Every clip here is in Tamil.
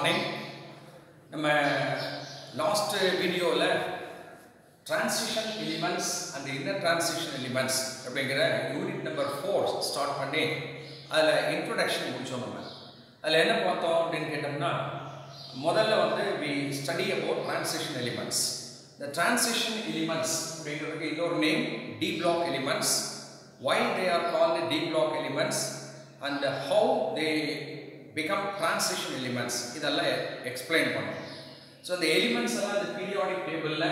Morning. நம்ம last video ல transition elements and inner transition elements அப்படிங்கற யூனிட் நம்பர் 4 ஸ்டார்ட் பண்ணி அதுல இன்ட்ரோடக்ஷன் முடிச்சோம். நம்ம அதுல என்ன பார்த்தோம் அப்படினு கேட்டோம்னா முதல்ல வந்து we study about transition elements. The transition elements அப்படிங்கிறதுக்கு இன்னொரு name D block elements. Why they are called D block elements and how they become transition elements idella explain pannum. So the elements are the periodic table la,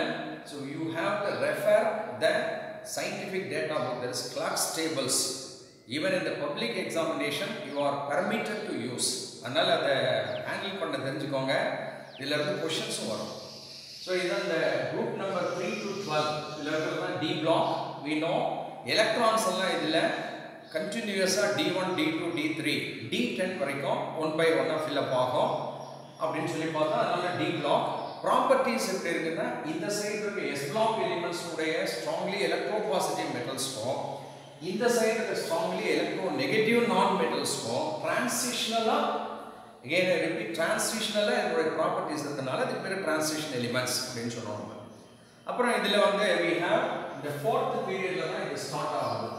so you have to refer the scientific data book, there is Clark's tables. Even in the public examination you are permitted to use, adala adha handle panna therinjikonga, idhila irundhu questions varum. So idan the group number 3 to 12 idhila irundha D block. We know electrons alla idhila continuous D1 D2 D3 D10 வரைக்கும் 1 by 1 fill up ஆகும் அப்படினு சொல்லி பார்த்தா. அதனால D block properties எப்படி இருக்குன்னா இந்த சைடு இருக்க S block elements உடைய strongly electropositive metals க்கும் இந்த சைடு இருக்க strongly electronegative non metals க்கும் transitionally again I repeat transitionally இதோட properties இருக்கனால இது பேரு transition elements அப்படினு சொல்றோம். அப்புறம் இதுல வந்து we have the fourth periodல தான் இது ஸ்டார்ட் ஆகுது.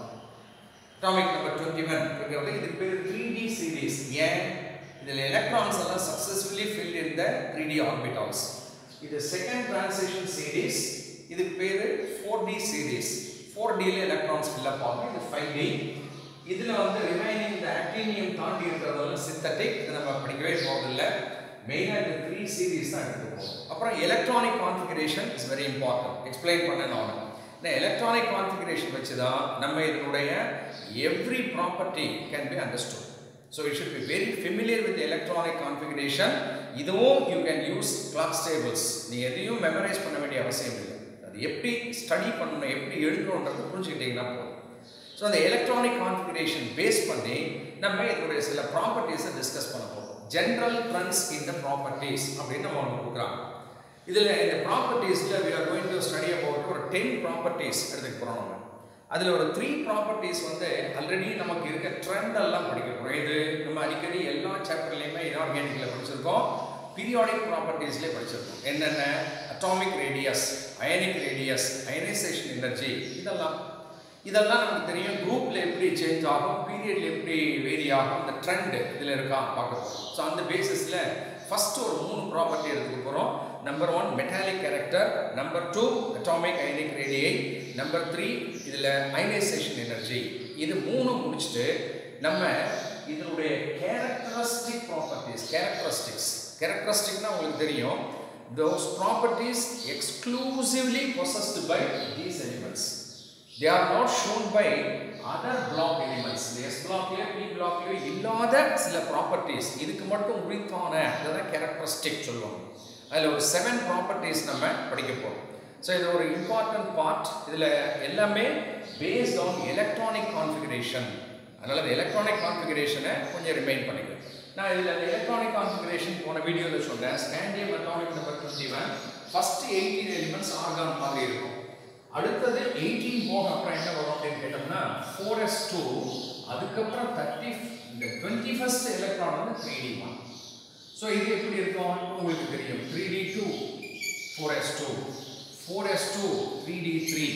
Atomic number 21 because this is 3D series. Yeah, the electrons are successfully filled in the 3D orbitals. This is second transition series. This is 4D series. 4D electrons fill up on this 5D. This is the remaining the actinium தாண்டி இருக்கிறதெல்லாம் synthetic. இத நம்ம படிக்கவே போறதில்ல. மெயினா இந்த 3 series தான் எடுத்துப்போம். அப்புறம் electronic configuration is very important. Explain பண்ணனும். The electronic configuration vechida நம்ம இதனுடைய every property can be understood. So you should be very familiar with the electronic configuration. இதுவும் you can use Clark's tables. நீ எதையும் memorize பண்ண வேண்டிய அவசியம் இல்லை. அது எப்படி ஸ்டடி பண்ணனும் எப்படி எழுதணும்ன்றது புரிஞ்சிட்டீங்கன்னா போதும். So the electronic configuration base பண்ணி நம்ம இதனுடைய சில properties டிஸ்கஸ் பண்ண போறோம். General trends in the properties அப்படினு நம்ம கொடுக்குறாங்க. இதுல இந்த ப்ராப்பர்ட்டீஸ்ல we are going to study about ஒரு 10 ப்ராப்பர்ட்டீஸ் எடுத்துக்க போறோம். நம்ம அதுல ஒரு 3 ப்ராப்பர்ட்டீஸ் வந்து ஆல்ரெடி நமக்கு இருக்க ட்ரெண்ட் எல்லாம் படிக்க போறோம். இது நம்ம அடிக்கடி எல்லா சாப்டர்லயுமே இன்ஆர்கானிக்ல படிச்சிருக்கோம், பீரியாடிக் ப்ராப்பர்ட்டீஸ்ல படிச்சிருக்கோம். என்னென்ன atomic radius, ionic radius, ionisation energy, இதெல்லாம் நமக்கு தெரியும். குரூப்ல எப்படி சேஞ்ச் ஆகும், பீரியட்ல எப்படி வேரி ஆகும், அந்த ட்ரெண்ட் இதுல இருக்கா பார்க்க போறோம். சோ அந்த பேசிஸ்ல ஃபர்ஸ்ட் ஒரு 3 ப்ராப்பர்ட்டி எடுத்துக்க போறோம். Number 1 metallic character, number 2 atomic ionic radii, number 3 இதுல ionization energy. இது மூணு முடிச்சிட்டு நம்ம இதனுடைய characteristic properties, characteristicனா உங்களுக்கு தெரியும், those properties exclusively possessed by these elements. They are not shown by other block elements. S block ல P block ல இல்லாத சில properties இதுக்கு மட்டும் உரித்தான அதான் characteristic சொல்லுவோம். அதில் ஒரு 7 ப்ராப்பர்ட்டிஸ் நம்ம படிக்க போகிறோம். ஸோ இது ஒரு இம்பார்ட்டன்ட் பார்ட். இதில் எல்லாமே பேஸ்ட் ஆன் எலக்ட்ரானிக் கான்ஃபிகரேஷன். அதனால் அந்த எலக்ட்ரானிக் கான்ஃபிகரேஷனை கொஞ்சம் ரிமைண்ட் பண்ணிக்கிறேன். நான் இதில் அந்த எலக்ட்ரானிக் கான்ஃபிகரேஷன் போன வீடியோவில் சொல்கிறேன். Scandium atomic number 21 first 18 elements argon மாதிரி இருக்கும். அடுத்தது 18 போக அப்புறம் என்ன வரும் அப்படின்னு கேட்டோம்னா 4s2, அதுக்கப்புறம் 21st எலக்ட்ரான் வந்து 3d1. So இது எப்படி இருக்கும் உங்களுக்கு தெரியும். 3d2 4s2 4s2 3d3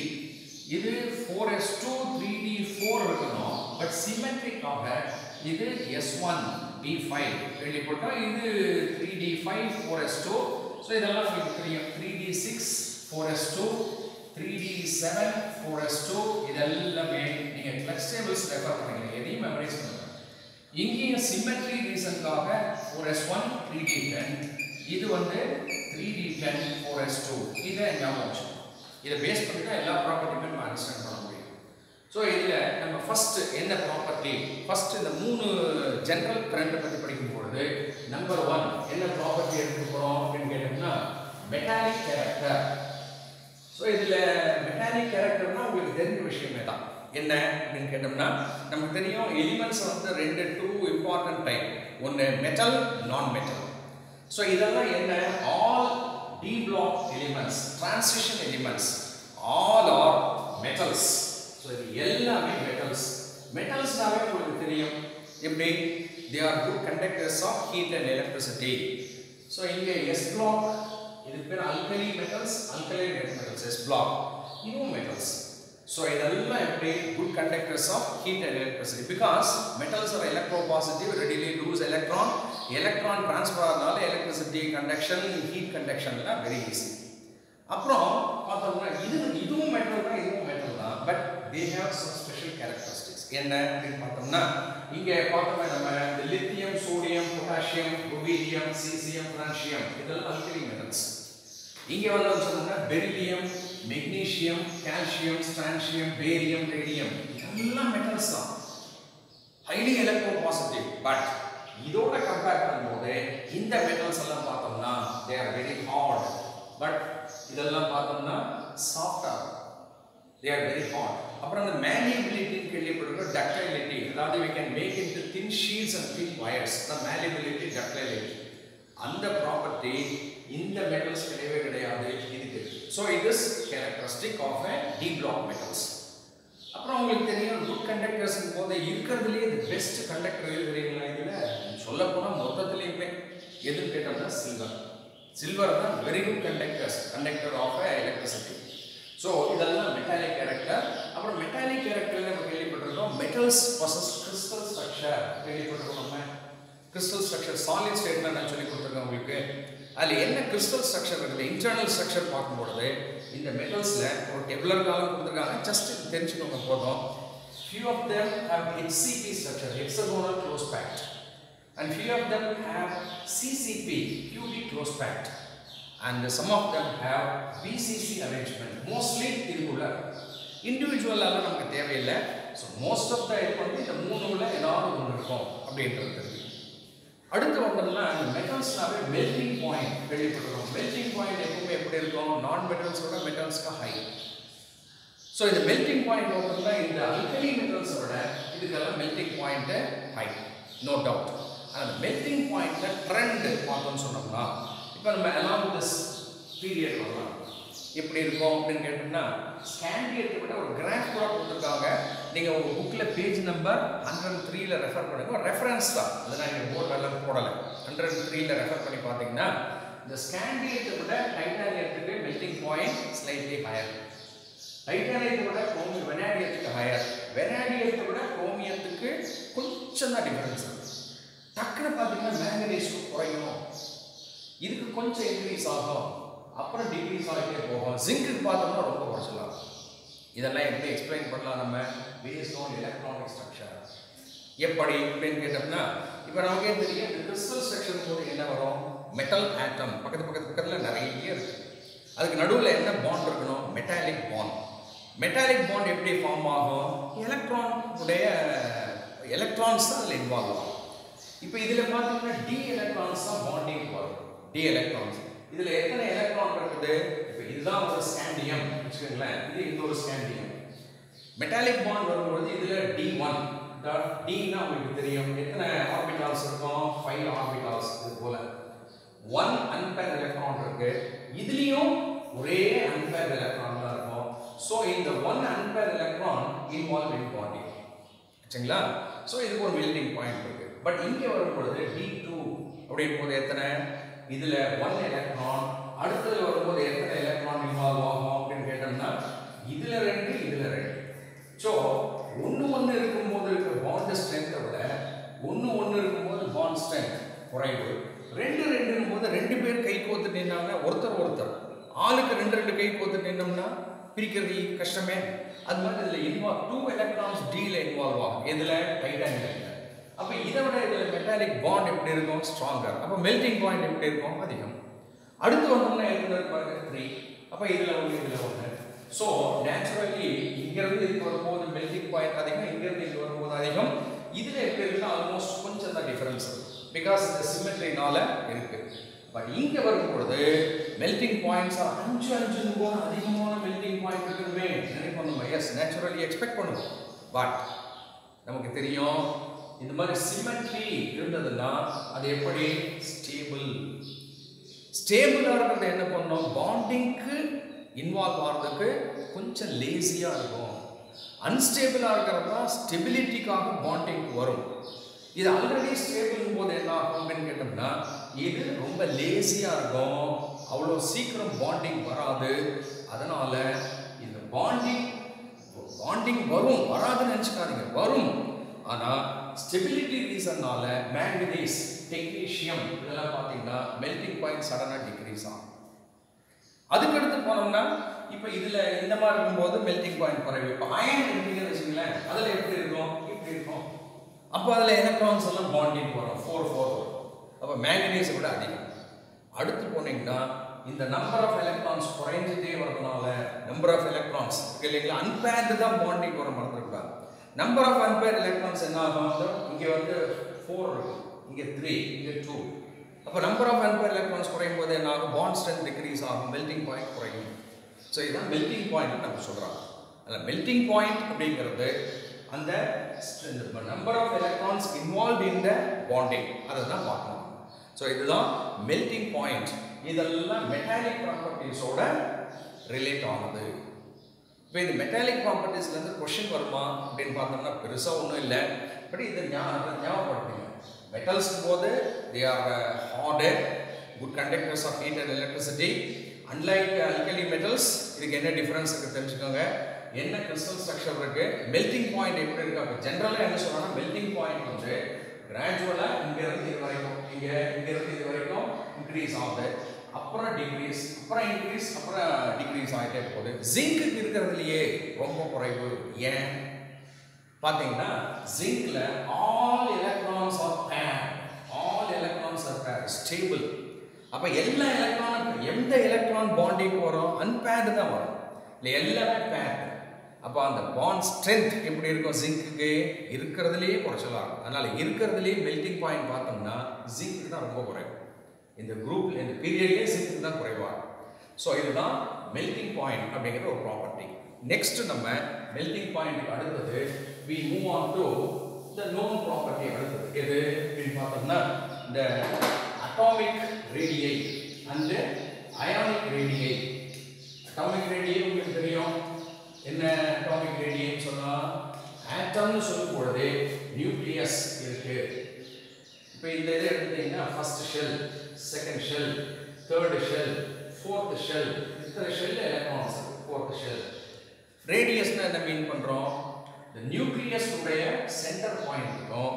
இது 4s2 3d4 இருக்கணும். பட் சிமெட்ரிக்காக இது s1 d5 எழுதி போட்டா இது 3d5 4s2. ஸோ இதெல்லாம் உங்களுக்கு தெரியும். 3d6 4s2 3d7 4s2 இதெல்லாமே நீங்க கிளக்ஸ் டேபிள்ஸ் ரெஃபர் பண்ணுங்க, எதையும் மெமரைஸ் பண்ணுங்க. இங்கேயும் சிமெட்ரி ரீசன்காக 4s1 3d10, இது வந்து 3d10 4s2. இதை ஞாபகம் வச்சுக்கணும். இதை பேஸ் பண்ணி தான் எல்லா ப்ராப்பர்ட்டியுமே நம்ம அண்டர்ஸ்டாண்ட் பண்ண முடியும். ஸோ இதில் நம்ம ஃபர்ஸ்ட் என்ன ப்ராப்பர்ட்டி, ஃபர்ஸ்ட் இந்த 3 ஜெனரல் ட்ரெண்டை பற்றி படிக்கும் பொழுது நம்பர் 1 என்ன ப்ராப்பர்ட்டி எடுக்க போகிறோம் அப்படின்னு கேட்டோம்னா மெட்டாலிக் கேரக்டர். ஸோ இதில் மெட்டாலிக் கேரக்டர்னா உங்களுக்கு தெரிஞ்ச விஷயமே தான். என்ன அப்படின்னு கேட்டோம்னா நமக்கு தெரியும் எலிமெண்ட்ஸ் வந்து 2 இம்பார்ட்டன்ட் டைப். ஒன்று மெட்டல், நான் மெட்டல். ஸோ இதெல்லாம் என்ன, all d block elements, transition elements, all are metals. So இது எல்லாமே மெட்டல்ஸ். மெட்டல்ஸ்னாவே உங்களுக்கு தெரியும் எப்படி, they are good conductors of heat and electricity. So இங்கே S block இதுக்கு பேர் alkali metals, alkaline earth metals, S block. இதுவும் metals. So இதெல்லாம் எப்படி good conductors of heat and electricity because metals are electropositive, readily lose electron transfer ஆனால electricity conduction, heat conduction எல்லாம் very easy. அப்புறம் பார்த்தோம்னா இதுவும் metal தான், இதுவும் metal தான், but they have some special characteristics. என்ன அப்படின்னு பார்த்தோம்னா இங்கே பார்த்தோம்னா நம்ம இந்த lithium, sodium, potassium, rubidium, caesium, francium இதெல்லாம் alkali metals. இங்கே வந்து சொன்னோம்னா beryllium, magnesium, calcium, strontium, barium, radium இதெல்லாம் மெட்டல்ஸ் தான், ஹைலி எலக்ட்ரோபாசிட்டிவ். பட் இதோட கம்பேர் பண்ணும்போது இந்த மெட்டல்ஸ் எல்லாம் பார்த்தோம்னா they are very hard, but இதெல்லாம் பார்த்தோம்னா சாஃப்டா, they are very hard. அப்புறம் அந்த malleability கேள்விப்படுற ductility, அதாவது we can make into thin sheets and thin wires. the malleability, ductility அந்த ப்ராப்பர்ட்டி இந்த மெட்டல்ஸ் கிடையாது இதுக்கு. so it is characteristic of a D block metals. அப்புறம் உங்களுக்கு தெரியும் குட் கண்டக்டர்ஸ் போது இருக்கிறதுலயே the best கண்டக்டர் எது தெரியுங்களா? இதுல சொல்ல போனா மொத்தத்திலேயே எது கேட்டோம்னா சில்வர் தான் very good conductor of electricity. So இதெல்லாம் மெட்டாலிக் கேரக்டர். அப்புறம் மெட்டாலிக் கேரக்டர்ல நம்ம கேள்விப்பட்டிருக்கோம் மெட்டல்ஸ் பொசஸ் கிறிஸ்டல் ஸ்ட்ரக்சர் கேள்விப்பட்டிருக்கோம். நம்ம கிறிஸ்டல் ஸ்ட்ரக்சர் சாலிட் ஸ்டேட்ல நான் சொல்லி கொடுத்துருக்கேன் உங்களுக்கு. அதில் என்ன கிறிஸ்டல் ஸ்ட்ரக்சர் இருக்குது, இன்டர்னல் ஸ்ட்ரக்சர் பார்க்கும்பொழுது இந்த மெட்டல்ஸில் ஒரு டெப்லர் காலம் கொடுத்துருக்காங்க, ஜஸ்ட் தெரிஞ்சுக்கோங்க போதும். few of them have HCP structure, hexagonal close packed, and few of them have CCP, cubic close packed, and some of them have BCC arrangement. mostly இதுக்குள்ள இண்டிவிஜுவலாக நமக்கு தேவையில்லை. ஸோ மோஸ்ட் ஆஃப் த இந்த மூணுல ஏதாவது ஒன்று இருக்கும் அப்படின்றது தெரியும். அடுத்து வந்தோம்னா இந்த மெட்டல்ஸ்னாவே மெல்டிங் பாயிண்ட் கேள்விப்பட்டிருக்கோம். மெல்டிங் பாயிண்ட் எப்பவுமே எப்படி இருக்கும், நான் மெட்டல்ஸோட மெட்டல்ஸ்க்கு ஹை. ஸோ இந்த மெல்டிங் பாயிண்ட் பார்த்தோம்னா இந்த அல்கலி மெட்டல்ஸோட இதுக்கெல்லாம் melting point high, no doubt. அந்த மெல்டிங் பாயிண்ட்ல ட்ரெண்ட் பார்த்தோம்னு சொன்னோம்னா இப்போ நம்ம அலாங் திஸ் பீரியட் வரலாம் எப்படி இருக்கும் அப்படின்னு கேட்டோம்னா ஸ்காண்டியத்தை விட ஒரு கிராஃப் கூட கொடுத்துருக்காங்க. நீங்கள் உங்கள் புக்கில் பேஜ் நம்பர் 103ல ரெஃபர் பண்ணுங்க, ஒரு ரெஃபரன்ஸ் தான், அதை நான் இங்கே போர்டெல்லாம் போடலை. 103ல ரெஃபர் பண்ணி பார்த்தீங்கன்னா இந்த ஸ்காண்டியத்தை விட டைட்டானியத்துக்கு மெல்டிங் பாயிண்ட் ஸ்லைட்லி ஹையர், டைட்டானியத்தை விட வெனாடியத்துக்கு ஹையர், வெனாடியத்தை விட குரோமியத்துக்கு கொஞ்சம் தான் டிஃபரன்ஸ். டக்குன்னு பார்த்தீங்கன்னா மேங்கனீஸ்க்கு குறையும், இதுக்கு கொஞ்சம் இன்க்ரீஸ் ஆகும், அப்புறம் டிக்ரீஸ் ஆகிட்டே போகும். ஜிங்க்கு பார்த்தோம்னா ரொம்ப குறைச்சலாம். இதெல்லாம் எப்படி எக்ஸ்பிளைன் பண்ணலாம் நம்ம பேஸ்ட் ஆன் எலக்ட்ரானிக் ஸ்ட்ரக்சர். எப்படி அப்படின்னு கேட்டோம்னா இப்போ நமக்கே தெரியும் இந்த கிறிஸ்டல் ஸ்ட்ரக்சர் போது என்ன வரும், மெட்டல் ஆட்டம் பக்கத்தில் நிறைய இருக்கு. அதுக்கு நடுவில் என்ன பாண்ட் இருக்கணும், மெட்டாலிக் பாண்ட். மெட்டாலிக் பாண்ட் எப்படி ஃபார்ம் ஆகும், எலக்ட்ரான்ஸ் தான் அதில் இன்வால்வ் ஆகும். இப்போ இதில் பார்த்தீங்கன்னா டி எலக்ட்ரான்ஸ் தான் பாண்டிங் வரும், டி எலக்ட்ரான்ஸ். இதில் எத்தனை எலக்ட்ரான் இருக்குது, இப்போ இதுதான் ஒரு ஸ்காண்டியம் வச்சுக்கோங்களேன், இது இந்த ஒரு ஸ்காண்டியம். மெட்டாலிக் பாண்ட் வரும்போது இதில் D1 Dனா உங்களுக்கு தெரியும் எத்தனை ஆர்பிட்டால்ஸ் இருக்கும், 5 ஆர்பிட்டால்ஸ். இது போல 1 அன்பேர் எலக்ட்ரான் இருக்கு, இதுலேயும் ஒரே அன்பேர் எலக்ட்ரான் தான் இருக்கும். ஸோ இந்த 1 unfair electron involve in bonding சரிங்களா. ஸோ இதுக்கு ஒரு மெல்டிங் பாயிண்ட் இருக்கு. பட் இங்கே வரும்பொழுது D2 அப்படின் போது எத்தனை, இதில் 1 எலக்ட்ரான், அடுத்தது வரும்போது எத்தனை எலக்ட்ரான் இன்வால்வ் ஆகும் அப்படின்னு கேட்டோம்னா இதில் 2 இதில் 2. ஸோ ஒன்று இருக்கும்போது இருக்கிற பாண்ட் ஸ்ட்ரென்த்தை விட ஒன்று இருக்கும்போது பாண்ட் ஸ்ட்ரென்த் குறைவு. 2 இருக்கும்போது 2 பேர் கை கோத்து நின்னாங்கன்னா ஒருத்தர் ஆளுக்கு 2 கை கோத்து நின்னோம்னா பிரிக்கிறது கஷ்டமே. அது மாதிரி இதில் இன்வால்வ் 2 எலக்ட்ரான்ஸ் Dல இன்வால்வ் ஆகும், இதில் டைட்டானியம். அப்போ இதை விட இதில் மெட்டாலிக் பாண்ட் எப்படி இருக்கும், ஸ்ட்ராங்கர். அப்போ மெல்டிங் பாயிண்ட் எப்படி இருக்கும், அதிகம். அடுத்து வந்தோம்னா எத்தனை பாருங்க 3. அப்போ இதில் 1 இதில் 1. ஸோ நேச்சுரலி இங்கிருந்து இதுக்கு வரும்போது மெல்டிங் பாயிண்ட் அதிகம், இங்கிருந்து இது வரும்போது அதிகம். இதில் எப்படி இருக்குன்னா ஆல்மோஸ்ட் கொஞ்சம் தான் டிஃபரன்ஸ் பிகாஸ் இந்த சிமெட்ரினால இருக்கு. பட் இங்கே வரும்பொழுது மெல்டிங் பாயிண்ட்ஸ் 5 போது அதிகமான மெல்டிங் பாயிண்ட் இருக்குமே நினைப்போம் நம்ம. எஸ், நேச்சுரலி எக்ஸ்பெக்ட் பண்ணுவோம். பட் நமக்கு தெரியும் இந்த மாதிரி சிமெட்ரி இருந்ததுன்னா அது எப்படி ஸ்டேபிளாக இருக்கிறது என்ன பண்ணோம், பாண்டிங்க்கு இன்வால்வ் ஆகிறதுக்கு கொஞ்சம் லேசியாக இருக்கும். அன்ஸ்டேபிளாக இருக்கிறது தான் ஸ்டெபிலிட்டிக்காக பாண்டிங்க்கு வரும். இது ஆல்ரெடி ஸ்டேபிள் போது என்ன ஆகும் அப்படின்னு கேட்டோம்னா இது ரொம்ப லேசியாக இருக்கும், அவ்வளோ சீக்கிரம் பாண்டிங் வராது. அதனால் இந்த பாண்டிங் வரும், வராதுன்னு நினச்சிக்காதீங்க, வரும். ஆனால் ஸ்டெபிலிட்டி ரீசன்னால மேங்கனீஸ், டெக்னீஷியம் இதெல்லாம் பார்த்தீங்கன்னா மெல்டிங் பாயிண்ட் சடனாக டிக்ரீஸ் ஆகும். அதுக்கடுத்து போனோம்னா இப்போ இதில் இந்த மாதிரி இருக்கும்போது மெல்டிங் பாயிண்ட் குறைவு. இப்போ அயன் எடுத்தீங்கன்னு வச்சுங்களேன், அதில் எப்படி இருக்கும், இப்படி இருக்கும். அப்போ அதில் எலக்ட்ரான்ஸ் எல்லாம் பாண்டிங் வரும், 4 வரும். அப்போ மேங்கனீஸை விட அதிகம். அடுத்து போனீங்கன்னா இந்த நம்பர் ஆஃப் எலக்ட்ரான்ஸ் குறைஞ்சிட்டே வரதுனால நம்பர் ஆஃப் எலக்ட்ரான்ஸ் இல்லைங்களா, அன்பேர்டு தான் பாண்டிங் வர மறந்துருக்கூடாது. நம்பர் ஆஃப் அன்பேர்டு எலக்ட்ரான்ஸ் என்ன ஆகும், இங்கே வந்து 4 இருக்கும், இங்கே 3, இங்கே 2. அப்போ நம்பர் ஆஃப் அன்பேர்டு எலக்ட்ரான்ஸ் குறையும் போது என்ன ஆகும், பாண்ட் ஸ்ட்ரென்த் டிக்ரீஸ் ஆகும், மெல்டிங் பாயிண்ட் குறையும். ஸோ இதுதான் மெல்டிங் பாயிண்ட் நம்ம சொல்கிறோம். அதில் மெல்டிங் பாயிண்ட் அப்படிங்கிறது அந்த number of electrons involve in the bonding, அதை தான் பார்க்கணும். ஸோ இதுதான் மெல்டிங் பாயிண்ட். இதெல்லாம் மெட்டாலிக் ப்ராப்பர்ட்டிஸோட ரிலேட் ஆனது. இப்போ இந்த மெட்டாலிக் ப்ராப்பர்ட்டிஸ்லேருந்து கொஷின் வருமா அப்படின்னு பார்த்தோம்னா பெருசாக ஒன்றும் இல்லை. பட் இதை ஞாபகப்படுத்துங்க. மெட்டல்ஸ் போது they are hard, good conductors of heat and electricity. Unlike alkali metals, இதுக்கு என்ன டிஃபரன்ஸ் இருக்குது தெரிஞ்சுக்கோங்க. என்ன கிறிஸ்டல் ஸ்ட்ரக்சர் இருக்கு, மெல்டிங் பாயிண்ட் எப்படி இருக்கு. அப்போ ஜென்ரலாக என்ன சொல்றாங்கன்னா மெல்டிங் பாயிண்ட் வந்து கிராஜுவலாக இங்கிருந்து இது வரைக்கும், இங்கிருந்து இது வரைக்கும் இன்க்ரீஸ் ஆகுது, அப்புறம் டிக்ரீஸ், அப்புறம் இன்க்ரீஸ், அப்புறம் டிக்ரீஸ் ஆகிட்டே போகுது. ஜிங்க்கு இருக்கிறதுலையே ரொம்ப குறைவு. ஏன் பார்த்தீங்கன்னா ஜிங்க்ல ஆல் எலக்ட்ரான்ஸ் ஆர் பேர், ஸ்டேபிள். அப்போ எல்லா எலக்ட்ரானும் எந்த எலக்ட்ரான் பாண்டிங் வரும், அன்பேர்டு தான் வரும், இல்லை எல்லாமே பேர்டு. அப்போ அந்த பாண்ட் ஸ்ட்ரென்த் எப்படி இருக்கும், ஜிங்க்கு இருக்கிறதுலேயே குறைச்சலாகும். அதனால் இருக்கிறதுலேயே மெல்டிங் பாயிண்ட் பார்த்தோம்னா ஜிங்க்கு தான் ரொம்ப குறைவு. இந்த குரூப்பில் இந்த பீரியட்லேயே ஜிங்க்கு தான் குறைவாகும். ஸோ இதுதான் மெல்டிங் பாயிண்ட் அப்படிங்கிற ஒரு ப்ராப்பர்ட்டி. நெக்ஸ்ட் நம்ம மெல்டிங் பாயிண்ட்டுக்கு அடுத்தது we move on to the known property. அடுத்தது எது அப்படின்னு பார்த்தோம்னா இந்த atomic radii and ionic radii. Atomic radii உங்களுக்கு தெரியும், என்ன அட்டாமிக் ரேடியைன்னு சொன்னால் ஆட்டம்னு சொல்லும் பொழுது நியூக்ளியஸ் இருக்கு. இப்போ இந்த இதை எடுத்தீங்கன்னா first shell, second shell, third shell, fourth shell, இத்தனை ஷெல் எலக்ட்ரான்ஸ், ஃபோர்த் ஷெல். ரேடியஸ்னா என்ன மீன் பண்ணுறோம், இந்த நியூக்ளியஸ் உடைய சென்டர் பாயிண்ட் இருக்கும்,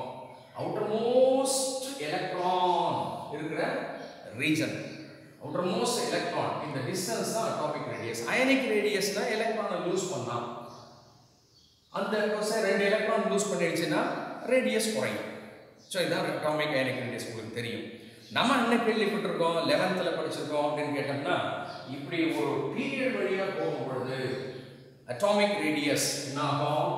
அவுட்டர் மோஸ்ட் எலக்ட்ரான் இருக்கிற ரீஜன், அவுட்டர் மோஸ்ட் எலக்ட்ரான், இந்த டிஸ்டன்ஸ் தான் அட்டாமிக் ரேடியஸ். அயனிக் ரேடியஸ்னா எலக்ட்ரானை லூஸ் பண்ணா, அந்த 2 எலக்ட்ரான் லூஸ் பண்ணிடுச்சுன்னா ரேடியஸ் குறையும். ஸோ இதான் அட்டாமிக் அயனிக் ரேடியஸ் உங்களுக்கு தெரியும். நம்ம என்ன கேள்விப்பட்டிருக்கோம், 11th படிச்சிருக்கோம் அப்படின்னு கேட்டோம்னா, இப்படி ஒரு பீரியட் வழியாக போகும் பொழுது அட்டாமிக் ரேடியஸ் என்ன ஆகும்,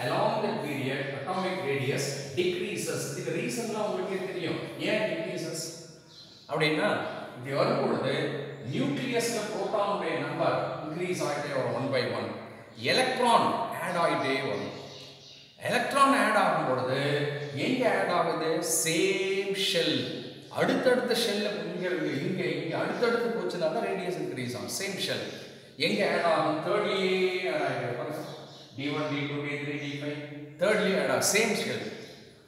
along the period atomic radius decreases. இது ரீசன்லாம் உங்களுக்கு தெரியும், ஏன் decreases அப்படின்னா இப்படி வரும் பொழுது நியூக்ளியஸ்ல புரோட்டானுடைய நம்பர் இன்க்ரீஸ் ஆகிட்டே வரும் 1 by 1, எலக்ட்ரான் ஆட் ஆகிட்டே வரும். எலக்ட்ரான் ஆட் ஆகும் பொழுது எங்க ஆட் ஆகுது, சேம் ஷெல், அடுத்தடுத்த ஷெல்ல இங்க அடுத்தடுத்து போச்சுன்னா தான் ரேடியஸ் இன்க்ரீஸ் ஆகும். சேம் ஷெல் எங்க ஆட் ஆகும், தேர்ட்லயே ஆட் ஆகிடும், D1 D2 D3 D5 தேர்ட்லயே ஆட் ஆகும், சேம் ஷெல்.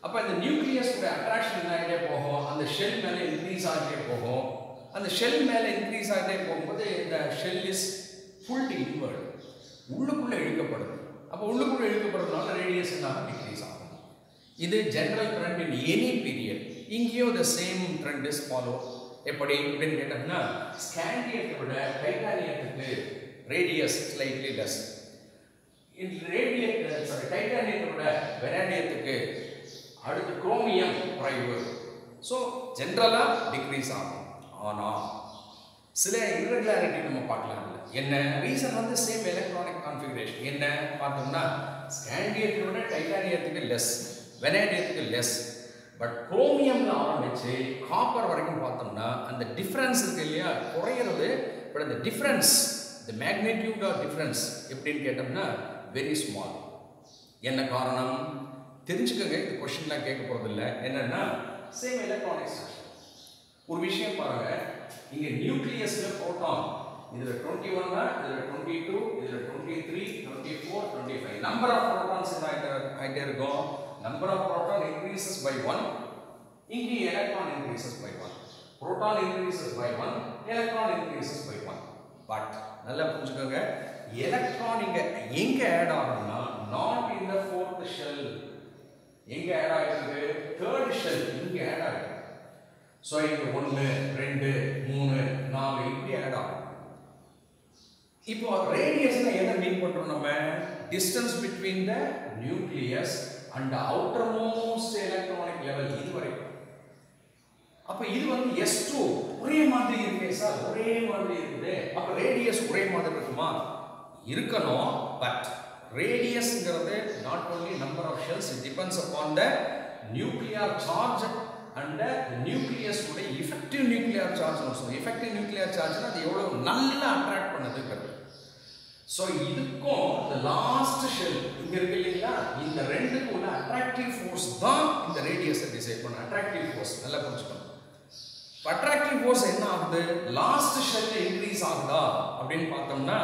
அப்போ இந்த நியூக்ளியஸ் அட்ராக்ஷன் என்ன ஆகிட்டே போகும், அந்த ஷெல் மேலே இன்க்ரீஸ் ஆகிட்டே போகும். அந்த ஷெல் மேலே இன்க்ரீஸ் ஆகிட்டே போகும்போது இந்த ஷெல் இஸ் ஃபுல் இன்வர்ட், உள்ளுக்குள்ளே இழுக்கப்படுது. அப்போ உள்ளுக்குள்ளே இழுக்கப்படுறதுனால ரேடியஸ் என்ன டிக்ரீஸ் ஆகும். இது general trend in any period. இங்கேயும் the same trend is follow. எப்படி அப்படின்னு கேட்டோம்னா, ஸ்காண்டியத்தை விட டைட்டானியத்துக்கு ரேடியஸ் ஸ்லைட்லி லெஸ், டைட்டானியத்தை விட வெரானியத்துக்கு அடுத்து குரோமியம் குறைவு. ஸோ ஜென்ரலாக டிக்ரீஸ் ஆகும். ஆனால் சில இர்ரெகுலாரிட்டி நம்ம பார்க்கலாம். என்ன ரீசன் வந்து சேம் எலக்ட்ரானிக் கான்ஃபிகரேஷன். என்ன பார்த்தோம்னா, ஸ்காண்டியத்தை விட டைட்டானியத்துக்கு லெஸ், வெரானியத்துக்கு லெஸ். பட் குரோமியம்ல ஆரம்பிச்சு காப்பர் வரைக்கும் பார்த்தோம்னா அந்த டிஃப்ரென்ஸ் இருக்கு இல்லையா, குறையிறது. பட் அந்த difference, the magnitude of difference எப்படின்னு கேட்டோம்னா வெரி ஸ்மால். என்ன காரணம் தெரிஞ்சுக்கோங்க, இது கொஸ்டின்லாம் கேட்க போகிறது இல்லை. என்னன்னா சேம் எலக்ட்ரானிக் ஸ்ட்ரக்சர். ஒரு விஷயம் பாருங்க, இங்கே நியூக்ளியஸில் புரோட்டான் இதில் 21, இதில் 22, இதில் 23, 24, 25 நம்பர் ஆஃப் புரோட்டான்ஸ் ஆகிட்டே இருக்கும். Number of proton increases by 1, இங்கே electron increases by 1. proton increases by 1, electron increases by 1. But நல்லா புரிஞ்சுக்கோங்க, electron எங்க add ஆகும்னா not in the fourth shell. எங்க add ஆயிருக்கு? third shell இங்க add ஆயிருக்கு. So இங்க 1 2 3 4 இப்படி add ஆகும். இப்போ ரேடியஸ்னா என்ன மீன் பண்றோம் நம்ம? distance between the nucleus and the outermost electronic level இது வரைக்கும். அப்ப இது வந்து S2 ஒரே மாதிரி இருக்கே சார், ஒரே மாதிரி இருக்குது. அப்ப ரேடியஸ் ஒரே மாதிரி இருக்குமா? இருக்கணும். பட் ரேடியஸ்ங்கிறது not only number of shells, it depends upon the nuclear charge and the nucleus உடைய effective nuclear charge. effective nuclear charge அது எவ்வளவு நல்லா அட்ராக்ட் பண்ணுதுங்கிறது. So இதுக்கும் the last shell இங்க இருக்கு இல்லைங்களா, இந்த ரெண்டுக்கும் உள்ள attractive force தான் இந்த ரேடியஸை டிசைட் பண்ண. attractive force நல்லா புரிஞ்சுக்கணும். attractive force என்ன ஆகுது? லாஸ்ட் ஷெல்ல இன்க்ரீஸ் ஆகுதா அப்படின்னு பார்த்தோம்னா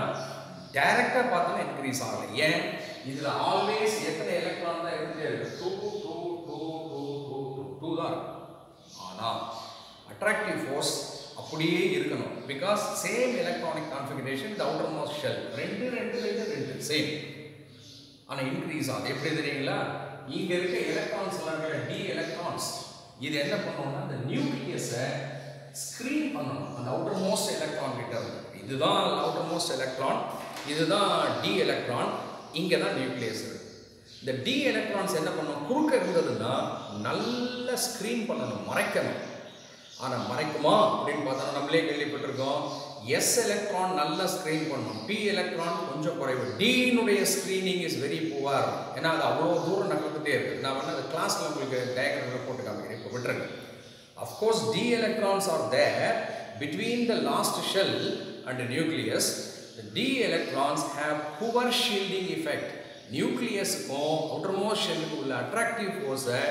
டைரக்டா பார்த்தா இன்க்ரீஸ் ஆகல. ஏன்? இதுல ஆல்வேஸ் எத்தனை எலக்ட்ரான் தான் இருந்துட்டே இருக்கு? 2 2 2 2 2 2 தான். ஆனா attractive force அப்படியே இருக்கணும். because same electronic configuration the outermost shell 2 2 2 2 same. ஆனா இன்க்ரீஸ் ஆகுது. எப்படி தெரியுங்களா? இங்க இருக்க எலக்ட்ரான்ஸ் எல்லாம் டி எலக்ட்ரான்ஸ் இது என்ன பண்ணும்னா அந்த நியூக்ளியஸை ஸ்கிரீன் பண்ணணும். அந்த outermost எலக்ட்ரான் கிட்ட இருந்து இதுதான் outermost எலக்ட்ரான், இதுதான் டி எலக்ட்ரான், இங்க தான் நியூக்ளியஸ் இருக்கு. இந்த டி எலக்ட்ரான்ஸ் என்ன பண்ணணும்? குறுக்க இருந்ததுன்னா நல்ல ஸ்கிரீன் பண்ணணும், மறைக்கணும். ஆனா மறைக்குமா அப்படின்னு பார்த்தா நம்மளே கேள்விப்பட்டிருக்கோம். எஸ் எலக்ட்ரான் நல்லா ஸ்கிரீன் பண்ணணும், பி எலக்ட்ரான் கொஞ்சம் குறைவு. டியினுடைய ஸ்கிரீனிங் இஸ் வெரி புவர். ஏன்னா அது அவ்வளோ தூரம் நகர்ந்துட்டே இருக்கு. நான் வந்து அந்த கிளாஸ்ல உங்களுக்கு டயக்ராம் போட்டு காமிக்கிறேன், இப்போ விட்டுருங்க. Of course d electrons are there between the last shell and nucleus. the d electrons have poor shielding effect. நியூக்ளியஸுக்கும் outermost ஷெல்லுக்கு உள்ள அட்ராக்டிவ் ஃபோர்ஸை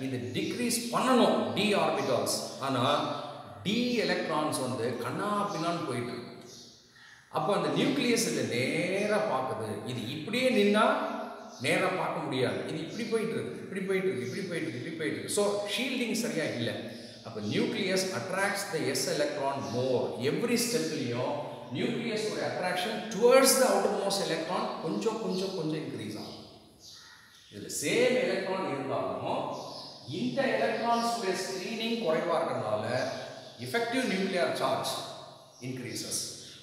இது டிக்ரீஸ் பண்ணணும் d ஆர்பிட்டால்ஸ். ஆனால் d எலக்ட்ரான்ஸ் வந்து கண்ணா பின்னான்னு போயிட்டு இருக்கு. அப்போ அந்த நியூக்ளியஸ் இதை நேராக பார்க்குது. இது இப்படியே நின்னா நேராக பார்க்க முடியாது. இது இப்படி போயிட்டு இருக்கு, இப்படி போயிட்டு இருக்கு, இப்படி போயிட்டு இருக்கு, இப்படி போயிட்டு இருக்கு. ஸோ ஷீல்டிங் சரியா இல்லை. அப்போ nucleus attracts the S electron more. Every ஸ்டெப்லையும் நியூக்ளியஸ் ஒரு attraction towards the outermost electron கொஞ்சம் கொஞ்சம் கொஞ்சம் இன்க்ரீஸ் ஆகும். இதில் சேம் எலக்ட்ரான் இருந்தாலும் இந்த எலக்ட்ரான்ஸ் உடைய ஸ்கிரீனிங் குறைவாக இருக்கிறதுனால effective nuclear charge increases.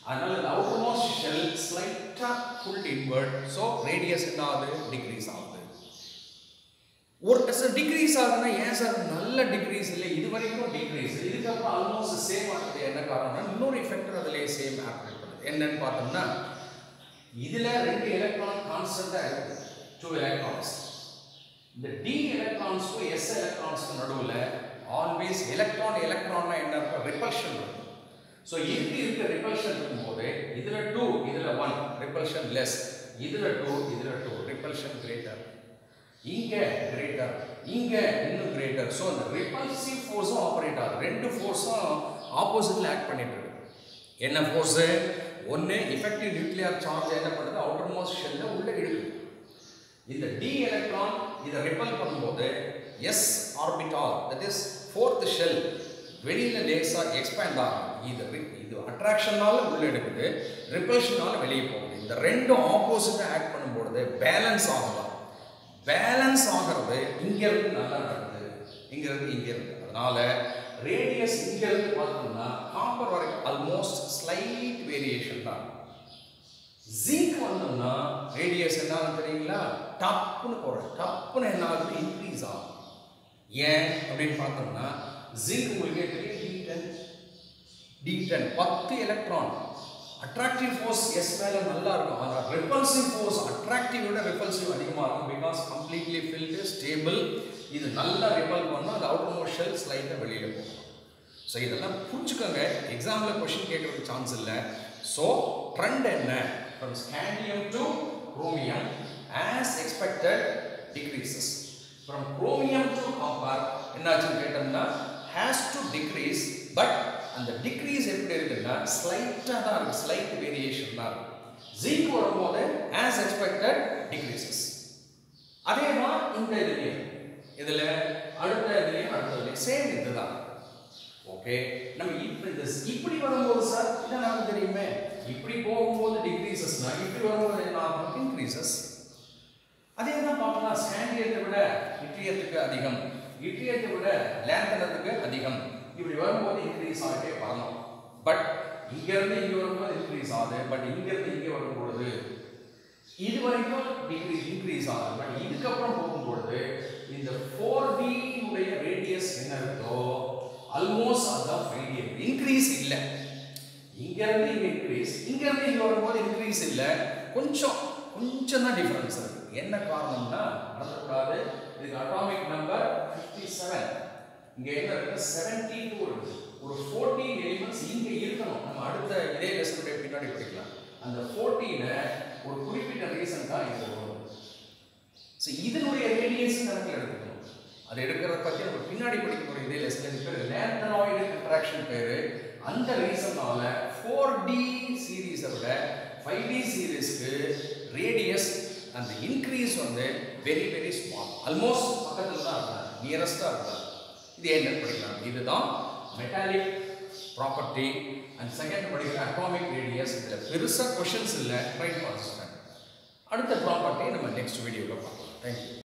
அதனால the outermost shell slightly pulled inward, so radius என்ன ஆகுது? டிக்ரீஸ் ஆகுது. ஒரு டிக்ரீஸ் ஆகுதுன்னா ஏன் சார் நல்ல டிக்ரீஸ் இல்லை, இது வரைக்கும் டிக்ரீஸ், இதுக்கப்புறம் ஆல்மோஸ்ட் சேம் ஆகுது. என்ன காரணம்னா இன்னொரு எஃபெக்டர் அதிலே சேம் ஆக்டிவேட் பண்ணுது. என்னன்னு பார்த்தோம்னா இதுல 2 எலக்ட்ரான் கான்ஸ்டன்டா இருக்கு, 2 எலக்ட்ரான்ஸ். இந்த டி எலக்ட்ரான்ஸ்க்கும் எஸ் எலக்ட்ரான்ஸ்க்கும் நடுவில் ஆல்வேஸ் எலக்ட்ரான் எலக்ட்ரான்னா என்ன இருக்கும்? ரிப்பல்ஷன் இருக்கும். ஸோ இருக்க ரிப்பல்ஷன் இருக்கும்போது இதுல 2 இதுல 1 ரிப்பல்ஷன் லெஸ், இதுல 2 இதுல 2 ரிப்பல்ஷன் கிரேட்டர், இங்க கிரேட்டர், இங்க இன்னும் கிரேட்டர். ஸோ அந்த ரிப்பல்சிவ் ஃபோர்ஸும் ஆப்ரேட் ஆகுது. 2 ஃபோர்ஸும் ஆப்போசிட்ல ஆக்ட் பண்ணிட்டு இருக்கு. என்ன ஃபோர்ஸ்? ஒன்று எஃபெக்டிவ் நியூக்ளியர் சார்ஜ் என்ன பண்ணுது? அவுட்டர்மோஸ்ட் ஷெல்ல உள்ள இழுக்குது. இந்த டி எலக்ட்ரான் இதை ரிப்பல் பண்ணும்போது s orbital, that is fourth shell, வெளியில லேசா எக்ஸ்பேண்ட் ஆகும். இது அட்ராக்ஷனால உள்ள எடுக்குது, ரிப்பல்ஷனால வெளியே போகுது. இந்த ரெண்டும் ஆப்போசிட்டா ஆக்ட் பண்ணும்போது பேலன்ஸ் ஆகலாம். பேலன்ஸ் ஆகிறது இங்க இருந்து நல்லா நடக்குது, இங்க இருந்து இங்க இருக்கு. அதனால ரேடியஸ் இங்க இருந்து பார்த்தோம்னா காப்பர் வரைக்கும் ஆல்மோஸ்ட் ஸ்லைட் வேரியேஷன் தான். ஜிங்க் வந்தோம்னா ரேடியஸ் என்ன ஆகுது தெரியுங்களா? டப்புன்னு போடுறோம், டப்புன்னு என்ன ஆகுது? இன்க்ரீஸ் ஆகும். ஏன் அப்படின்னு பார்த்தோம்னா ஜிங்க் உங்களுக்கு D10 10 electron attractive force S மேல நல்லா இருக்கும். ஆனால் ரிப்பல்சிவ் ஃபோர்ஸ் அட்ராக்டிவோட ரிப்பல்சிவ் அதிகமாக இருக்கும். பிகாஸ் கம்ப்ளீட்லி ஃபில்டு ஸ்டேபிள், இது நல்லா ரிப்பல் பண்ணால் அது அவுட்டர்மோஸ்ட் ஷெல் ஸ்லைட்டாக வெளியில் போகும். ஸோ இதெல்லாம் புரிஞ்சுக்கோங்க, எக்ஸாமில் கொஷின் கேட்கறதுக்கு சான்ஸ் இல்லை. ஸோ ட்ரெண்ட் என்ன? From scandium to chromium, as expected, decreases. From chromium to copper, என்னாச்சுன்னு கேட்டோம்னா has to decrease, but அந்த decrease எப்படி இருக்குன்னா ஸ்லைட்டாக தான் இருக்கு, ஸ்லைட் வேரியேஷன் தான் இருக்கு. ஜிங்க் வரும்போது as expected decreases. அதே தான் இந்த இதுலேயும், இதில் அடுத்த இதுலேயும் சேம் இதுதான். ஓகே, நம்ம இப்படி வரும்போது சார் இதை நமக்கு தெரியுமே, இப்படி போகும்போது டிக்ரீசஸ்னா இப்படி வரும்போது என்ன ஆகும்? இன்க்ரீசஸ். அதே தான் பார்க்கலாம். ஸ்காண்டியத்தை விட இட்ரியத்துக்கு அதிகம், இட்ரியத்தை விட லேண்டனத்துக்கு அதிகம். இப்படி வரும்போது இன்க்ரீஸ் ஆகிட்டே வரணும். பட் இங்கிருந்து இங்கே வரும்போது இன்க்ரீஸ் ஆகுது. பட் இங்கிருந்து இங்கே வரும்பொழுது இது வரைக்கும் இன்க்ரீஸ் ஆகுது. பட் இதுக்கப்புறம் போகும்பொழுது இந்த 4D உடைய ரேடியஸ் என்ன இருக்கோ ஆல்மோஸ்ட் அதான் 5D. இன்க்ரீஸ் இல்லை. இங்கிருந்து இங்கே இன்க்ரீஸ், இங்கிருந்து இங்கே வரும்போது இன்க்ரீஸ் இல்லை. கொஞ்சம் தான் டிஃபரன்ஸ் இருக்கு. என்ன காரணம்னா மறந்துக்கூடாது, இதுக்கு அட்டாமிக் நம்பர் 57. இங்க என்ன இருக்கு? 72 இருக்கு. ஒரு 14 எலிமெண்ட்ஸ் இங்க இருக்கணும். நம்ம அடுத்த இதே லெசனுடைய பின்னாடி படிக்கலாம். அந்த 14 ஒரு குறிப்பிட்ட ரீசன் தான் இங்க வரும். சோ இதனுடைய ரேடியஸ் கணக்கில் எடுக்கணும். அது எடுக்கிறத பத்தி நம்ம பின்னாடி படிக்க போற இதே லெசன் பேர் லேண்டனாய்டு கன்ட்ராக்ஷன் பேரு. அந்த ரீசனால 4D சீரிஸை விட 5D சீரிஸ்க்கு ரேடியஸ் அந்த இன்க்ரீஸ் வந்து வெரி ஸ்மால், ஆல்மோஸ்ட் பக்கத்தில் தான் இருக்காங்க, நியரஸ்டாக இருக்காங்க. இது என்ன படிக்கலாம்? இதுதான் மெட்டாலிக் ப்ராப்பர்ட்டி. அண்ட் செகண்ட் படிக்கிற அட்டாமிக் ரேடியஸ். இதில் பெருசாக கொஷின்ஸ் இல்லை, ட்ரை பண்ண அடுத்த ப்ராப்பர்ட்டி நம்ம நெக்ஸ்ட் வீடியோவில் பார்க்கலாம். தேங்க்யூ.